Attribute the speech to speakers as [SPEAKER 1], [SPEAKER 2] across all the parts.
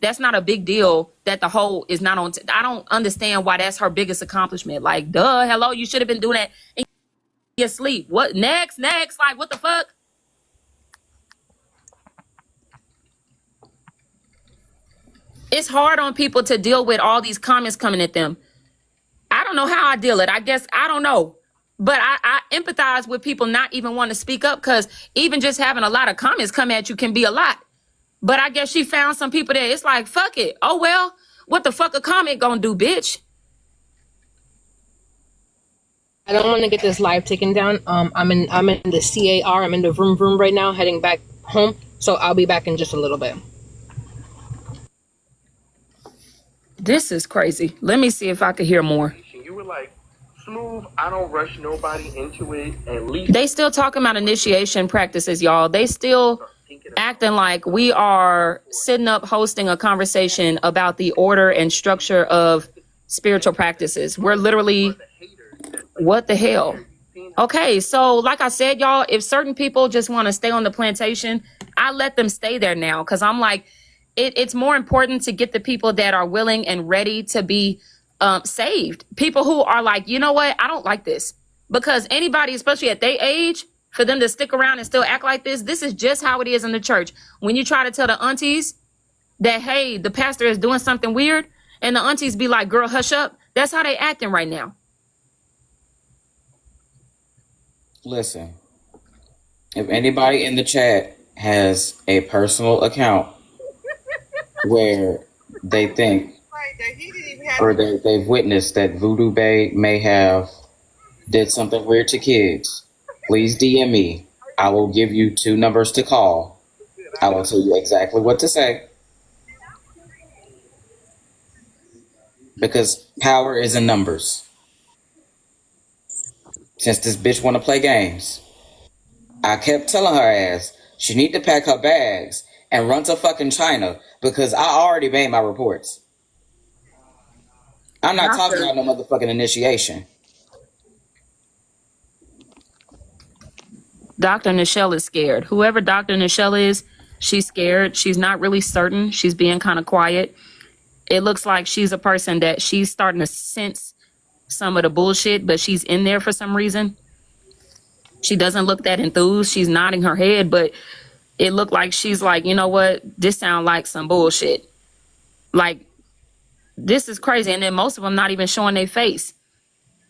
[SPEAKER 1] that's not a big deal that the hoe is not on. I don't understand why that's her biggest accomplishment. Like, duh, hello, you should have been doing that in your sleep. What next? Next, like, what the fuck? It's hard on people to deal with all these comments coming at them. I don't know how I deal it. I guess I don't know. But I empathize with people not even wanting to speak up, because even just having a lot of comments come at you can be a lot. But I guess she found some people that it's like, fuck it. Oh, well, what the fuck a comment gonna do, bitch?
[SPEAKER 2] I don't want to get this live taken down. I'm in the CAR. I'm in the vroom vroom right now, heading back home. So I'll be back in just a little bit.
[SPEAKER 1] This is crazy. Let me see if I could hear more.
[SPEAKER 3] You were like, Smooth, I don't rush nobody into it. At least
[SPEAKER 1] they still talking about initiation practices, y'all. They still acting like we are sitting up hosting a conversation about the order and structure of spiritual practices. We're literally, what the hell? Okay, so like I said, y'all, if certain people just want to stay on the plantation, I let them stay there now, because I'm like, it's more important to get the people that are willing and ready to be saved. People who are like, you know what, I don't like this. Because anybody, especially at their age, for them to stick around and still act like this is just how it is in the church. When you try to tell the aunties that, hey, the pastor is doing something weird, and the aunties be like, girl, hush up. That's how they acting right now.
[SPEAKER 4] Listen, if anybody in the chat has a personal account where they think or they've witnessed that Voodoo Bay may have did something weird to kids, please DM me. I will give you 2 numbers to call. I will tell you exactly what to say. Because power is in numbers. Since this bitch want to play games, I kept telling her ass she need to pack her bags and run to fucking China, because I already made my reports. I'm not talking about no motherfucking initiation.
[SPEAKER 1] Dr. Nichelle is scared. Whoever Dr. Nichelle is, she's scared. She's not really certain. She's being kind of quiet. It looks like she's a person that she's starting to sense some of the bullshit, but she's in there for some reason. She doesn't look that enthused. She's nodding her head, but it looked like she's like, you know what? This sounds like some bullshit. Like, this is crazy. And then most of them not even showing their face.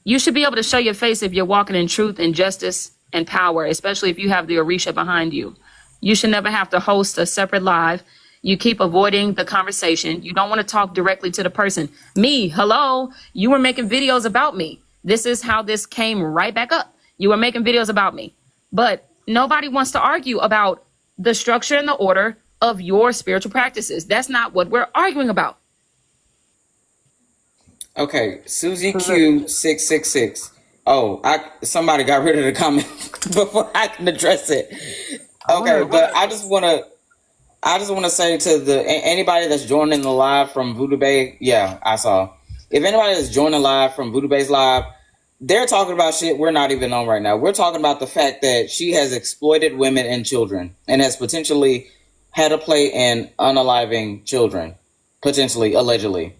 [SPEAKER 1] You should be able to show your face if you're walking in truth and justice and power, especially if you have the Orisha behind you. You should never have to host a separate live. You keep avoiding the conversation. You don't want to talk directly to the person. Me, hello, you were making videos about me. This is how this came right back up. You were making videos about me. But nobody wants to argue about the structure and the order of your spiritual practices. That's not what we're arguing about.
[SPEAKER 4] Okay, Susie Q666. Oh, somebody got rid of the comment before I can address it. Okay, but I just want to say to anybody that's joining the live from Voodoo Bay, yeah, I saw. If anybody that's joining live from Voodoo Bay's live, they're talking about shit we're not even on right now. We're talking about the fact that she has exploited women and children and has potentially had a play in unaliving children, potentially, allegedly.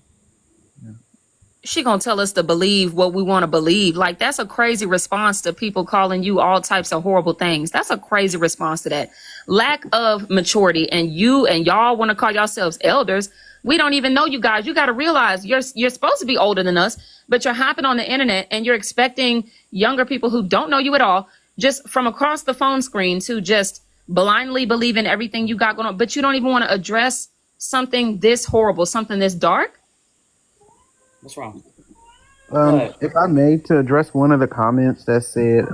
[SPEAKER 1] She gonna tell us to believe what we want to believe. Like, that's a crazy response to people calling you all types of horrible things. That's a crazy response to that. Lack of maturity. And you and y'all want to call yourselves elders. We don't even know you guys. You got to realize you're supposed to be older than us, but you're hopping on the internet and you're expecting younger people who don't know you at all, just from across the phone screen, to just blindly believe in everything you got going on. But you don't even want to address something this horrible, something this dark.
[SPEAKER 4] What's wrong?
[SPEAKER 5] If I may, to address one of the comments that said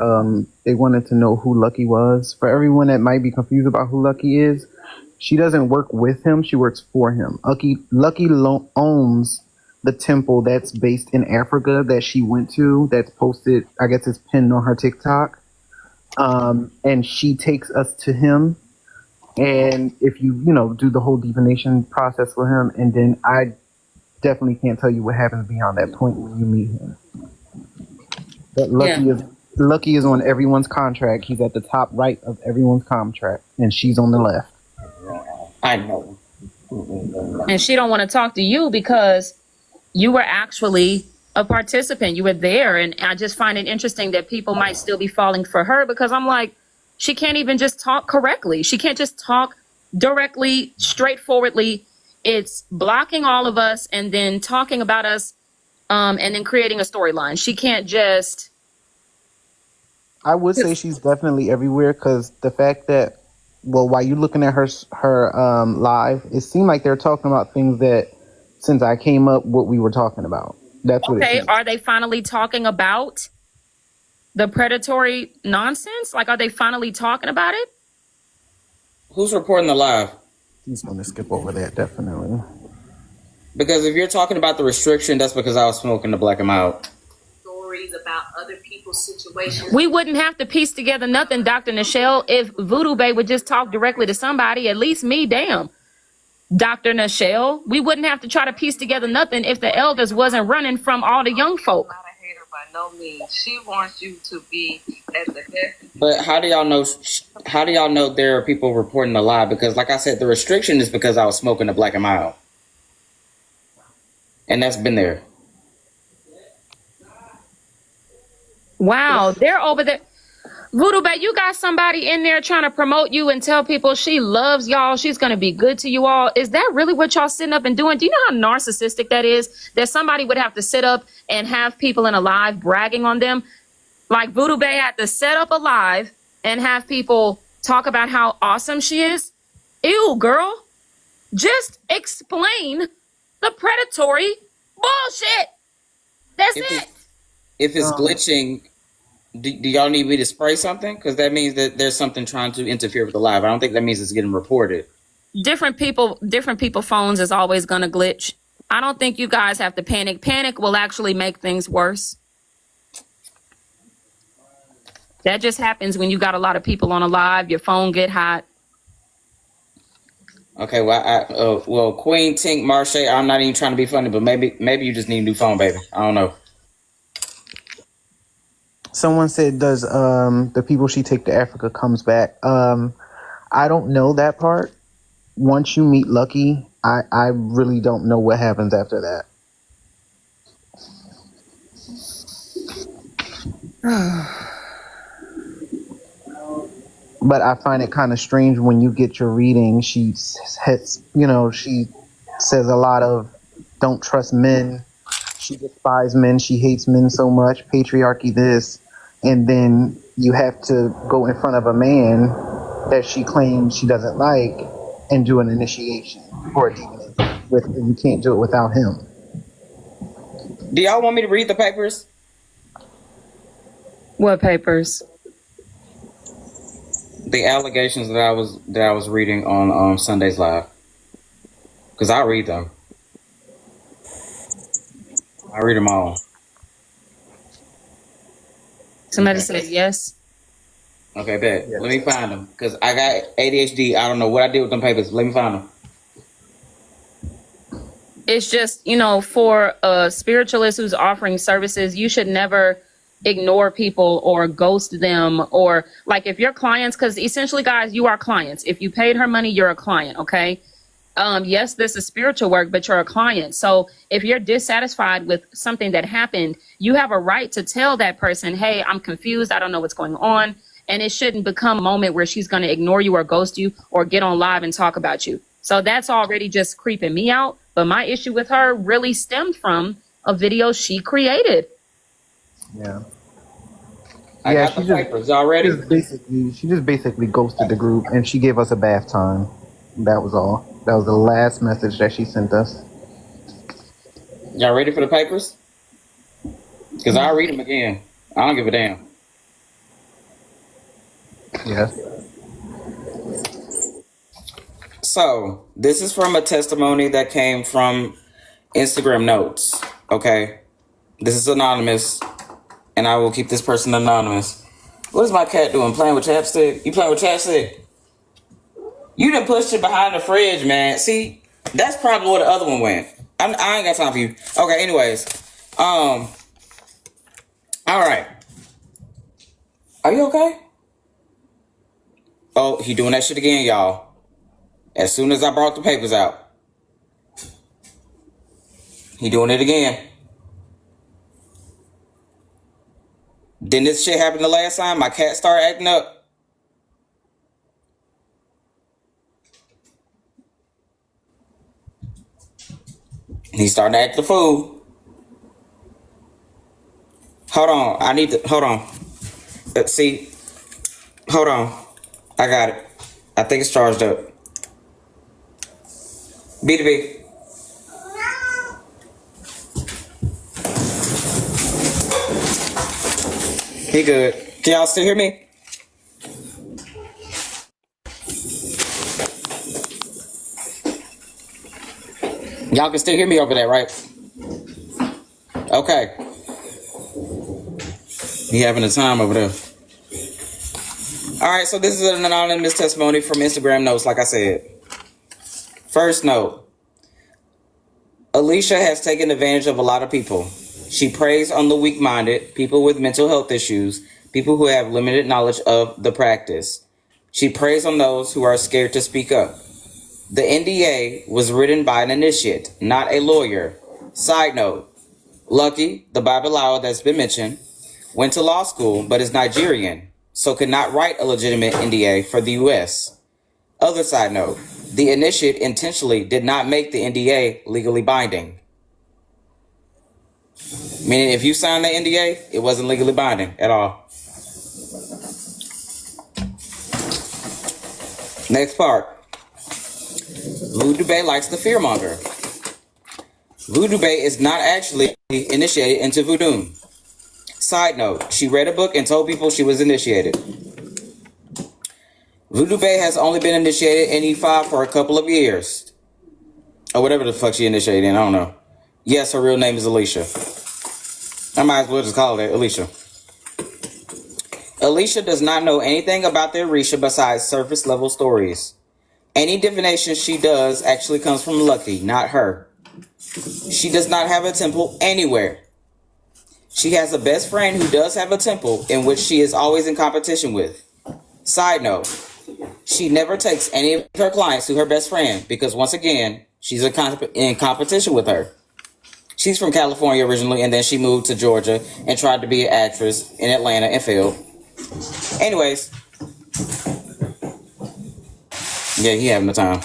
[SPEAKER 5] they wanted to know who Lucky was. For everyone that might be confused about who Lucky is, she doesn't work with him. She works for him. Lucky owns the temple that's based in Africa that she went to. That's posted, I guess it's pinned on her TikTok. And she takes us to him. And if you do the whole divination process with him, and then I definitely can't tell you what happens beyond that point when you meet him. But Lucky is on everyone's contract. He's at the top right of everyone's contract, and she's on the left.
[SPEAKER 4] I know.
[SPEAKER 1] And she don't want to talk to you because you were actually a participant. You were there. And I just find it interesting that people might still be falling for her because I'm like, she can't even just talk correctly. She can't just talk directly, straightforwardly. It's blocking all of us and then talking about us, and then creating a storyline. She can't just.
[SPEAKER 5] I would say she's definitely everywhere because the fact that, well, while you're looking at her live, it seemed like they're talking about things that since I came up, what we were talking about. That's what it
[SPEAKER 1] Okay,
[SPEAKER 5] seems.
[SPEAKER 1] are they finally talking about the predatory nonsense? Like, are they finally talking about it?
[SPEAKER 4] Who's reporting the live?
[SPEAKER 5] He's going to skip over that, definitely.
[SPEAKER 4] Because if you're talking about the restriction, that's because I was smoking the black and mild.
[SPEAKER 6] Stories about other people's situations.
[SPEAKER 1] We wouldn't have to piece together nothing, Dr. Nichelle, if Voodoo Bay would just talk directly to somebody, at least me, damn. Dr. Nichelle, we wouldn't have to try to piece together nothing if the elders wasn't running from all the young folk.
[SPEAKER 6] Not a hater by no means. She wants you to be at the best.
[SPEAKER 4] But how do y'all know? How do y'all know there are people reporting the lie? Because, like I said, the restriction is because I was smoking the black and mild, and that's been there.
[SPEAKER 1] Wow, they're over there. Voodoo Bay, you got somebody in there trying to promote you and tell people she loves y'all. She's going to be good to you all. Is that really what y'all sitting up and doing? Do you know how narcissistic that is? That somebody would have to sit up and have people in a live bragging on them? Like Voodoo Bay had to set up a live and have people talk about how awesome she is. Ew, girl. Just explain the predatory bullshit. That's it.
[SPEAKER 4] If it's glitching, do y'all need me to spray something? Because that means that there's something trying to interfere with the live. I don't think that means it's getting reported.
[SPEAKER 1] Different people phones is always going to glitch. I don't think you guys have to panic. Panic will actually make things worse. That just happens when you got a lot of people on a live, your phone get hot.
[SPEAKER 4] Okay, well, Queen Tink Marche, I'm not even trying to be funny, but maybe you just need a new phone, baby. I don't know.
[SPEAKER 5] Someone said, does the people she take to Africa comes back? I don't know that part. Once you meet Lucky, I really don't know what happens after that. But I find it kind of strange when you get your reading. She says a lot of don't trust men. She despises men. She hates men so much. Patriarchy, this. And then you have to go in front of a man that she claims she doesn't like and do an initiation for a demon. And you can't do it without him.
[SPEAKER 4] Do y'all want me to read the papers?
[SPEAKER 1] What papers?
[SPEAKER 4] The allegations that I was reading on Sunday's live, because I read them. I read them all.
[SPEAKER 1] Somebody said yes.
[SPEAKER 4] Okay, bet. Yes. Let me find them because I got ADHD. I don't know what I did with them papers. Let me find them.
[SPEAKER 1] It's just, for a spiritualist who's offering services, you should never ignore people or ghost them, or like if your clients, because essentially, guys, you are clients. If you paid her money, you're a client. Okay. Yes, this is spiritual work, but you're a client. So if you're dissatisfied with something that happened, you have a right to tell that person, hey, I'm confused. I don't know what's going on. And it shouldn't become a moment where she's going to ignore you or ghost you or get on live and talk about you. So that's already just creeping me out. But my issue with her really stemmed from a video she created.
[SPEAKER 5] Yeah.
[SPEAKER 4] I got the papers already.
[SPEAKER 5] She just basically ghosted the group, and she gave us a bath time. That was all. That was the last message that she sent us.
[SPEAKER 4] Y'all ready for the papers? Because I'll read them again. I don't give a damn.
[SPEAKER 5] Yes.
[SPEAKER 4] So, this is from a testimony that came from Instagram notes. Okay? This is anonymous, and I will keep this person anonymous. What is my cat doing? Playing with chapstick? You playing with chapstick? You done pushed it behind the fridge, man. See, that's probably where the other one went. I ain't got time for you. Okay, anyways. All right. Are you okay? Oh, he doing that shit again, y'all. As soon as I brought the papers out. He doing it again. Didn't this shit happen the last time? My cat started acting up. He's starting to act the fool. Hold on. I need to... Hold on. Let's see. Hold on. I got it. I think it's charged up. B2B. He good. Can y'all still hear me? Y'all can still hear me over there, right? Okay. He having a time over there. Alright, so this is an anonymous testimony from Instagram notes, like I said. First note. Alicia has taken advantage of a lot of people. She preys on the weak-minded, people with mental health issues, people who have limited knowledge of the practice. She preys on those who are scared to speak up. The NDA was written by an initiate, not a lawyer. Side note, Lucky, the Babalawo that's been mentioned, went to law school but is Nigerian, so could not write a legitimate NDA for the U.S. Other side note, the initiate intentionally did not make the NDA legally binding. Meaning if you signed the NDA, it wasn't legally binding at all. Next part. Voodoo Bay likes the fearmonger. Voodoo Bay is not actually initiated into voodoo. Side note, she read a book and told people she was initiated. Voodoo Bay has only been initiated in E5 for a couple of years. Or whatever the fuck she initiated in, I don't know. Yes, her real name is Alicia. I might as well just call it Alicia. Alicia does not know anything about the Orisha besides surface level stories. Any divination she does actually comes from Lucky, not her. She does not have a temple anywhere. She has a best friend who does have a temple in which she is always in competition with. Side note, she never takes any of her clients to her best friend because once again, she's in competition with her. She's from California originally, and then she moved to Georgia and tried to be an actress in Atlanta and failed. Anyways. Yeah, he having the time.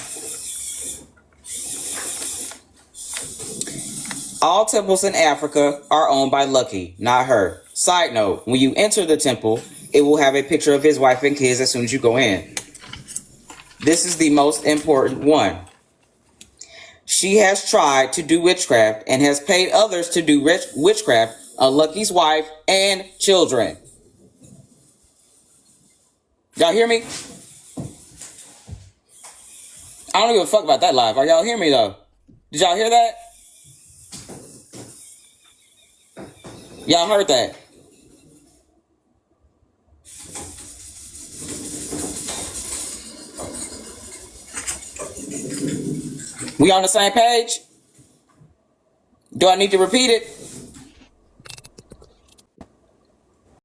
[SPEAKER 4] All temples in Africa are owned by Lucky, not her. Side note, when you enter the temple, it will have a picture of his wife and kids as soon as you go in. This is the most important one. She has tried to do witchcraft and has paid others to do witchcraft on Lucky's wife and children. Y'all hear me? I don't give a fuck about that live. Are y'all hear me though? Did y'all hear that? Y'all heard that? We on the same page? Do I need to repeat it?